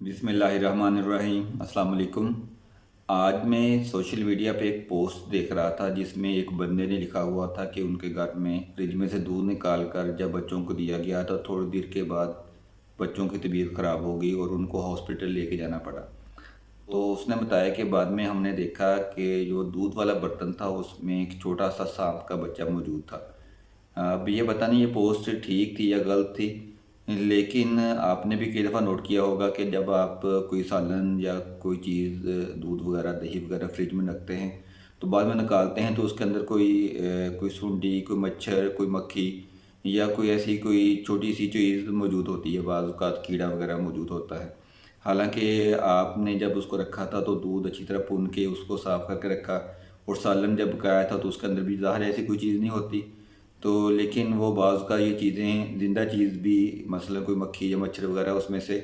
बिस्मिल्लाहिर्रहमानिर्रहीम अस्सलाम वालेकुम। आज मैं सोशल मीडिया पे एक पोस्ट देख रहा था जिसमें एक बंदे ने लिखा हुआ था कि उनके घर में फ्रिज में से दूध निकाल कर जब बच्चों को दिया गया तो थोड़ी देर के बाद बच्चों की तबीयत ख़राब हो गई और उनको हॉस्पिटल लेके जाना पड़ा। तो उसने बताया कि बाद में हमने देखा कि जो दूध वाला बर्तन था उसमें एक छोटा सा सांप का बच्चा मौजूद था। अब ये पता नहीं ये पोस्ट ठीक थी या गलत थी, लेकिन आपने भी कई दफ़ा नोट किया होगा कि जब आप कोई सालन या कोई चीज़ दूध वगैरह दही वगैरह फ्रिज में रखते हैं तो बाद में निकालते हैं तो उसके अंदर कोई सूंडी, कोई मच्छर, कोई मक्खी या कोई ऐसी कोई छोटी सी चीज़ मौजूद होती है, बाज़ औक़ात कीड़ा वगैरह मौजूद होता है। हालांकि आपने जब उसको रखा था तो दूध अच्छी तरह भून के उसको साफ़ करके रखा और सालन जब पकाया था तो उसके अंदर भी ज़ाहिर ऐसी कोई चीज़ नहीं होती। तो लेकिन वो बाज़ का ये चीज़ें ज़िंदा चीज़ भी मसलन कोई मक्खी या मच्छर वगैरह उसमें से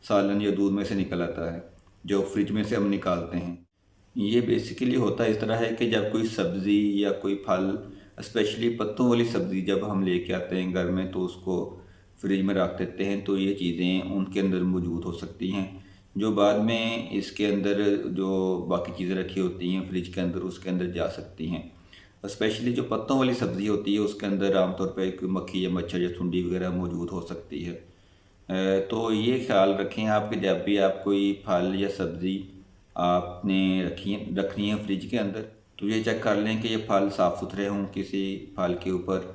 सालन या दूध में से निकल आता है जो फ्रिज में से हम निकालते हैं। ये बेसिकली होता इस तरह है कि जब कोई सब्ज़ी या कोई फल, स्पेशली पत्तों वाली सब्ज़ी जब हम लेके आते हैं घर में तो उसको फ्रिज में रख देते हैं तो ये चीज़ें उनके अंदर मौजूद हो सकती हैं जो बाद में इसके अंदर जो बाकी चीज़ें रखी होती हैं फ्रिज के अंदर उसके अंदर जा सकती हैं। स्पेशली जो पत्तों वाली सब्ज़ी होती है उसके अंदर आमतौर पर कोई मक्खी या मच्छर या ठुंडी वगैरह मौजूद हो सकती है। तो ये ख्याल रखें आप कि जब भी आप कोई फल या सब्ज़ी आपने रखनी है फ्रिज के अंदर तो ये चेक कर लें कि ये फल साफ़ सुथरे हों, किसी फल के ऊपर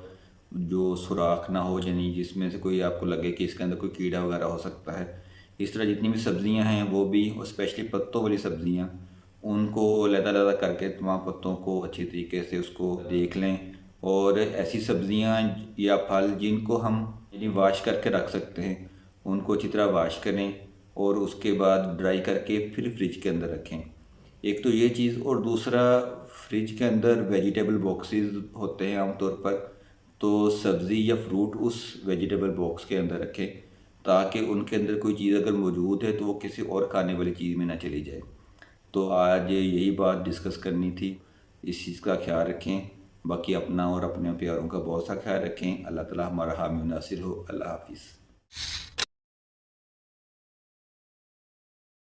जो सुराख ना हो, यानी जिसमें से कोई आपको लगे कि इसके अंदर कोई कीड़ा वगैरह हो सकता है। इस तरह जितनी भी सब्ज़ियां हैं वो भी, और स्पेशली पत्तों वाली सब्ज़ियां, उनको अलग-अलग करके तमाम पत्तों को अच्छी तरीके से उसको देख लें। और ऐसी सब्ज़ियां या फल जिनको हम यानी वाश करके रख सकते हैं उनको अच्छी तरह वाश करें और उसके बाद ड्राई करके फिर फ्रिज के अंदर रखें। एक तो ये चीज़, और दूसरा फ्रिज के अंदर वेजिटेबल बॉक्सेस होते हैं आमतौर पर, तो सब्ज़ी या फ्रूट उस वेजिटेबल बॉक्स के अंदर रखें ताकि उनके अंदर कोई चीज़ अगर मौजूद है तो वो किसी और खाने वाली चीज़ में ना चली जाए। तो आज यही बात डिस्कस करनी थी। इस चीज़ का ख्याल रखें, बाकी अपना और अपने प्यारों का बहुत सा ख्याल रखें। अल्लाह ताला हमारा हामी नासिर हो। अल्लाह हाफिज़।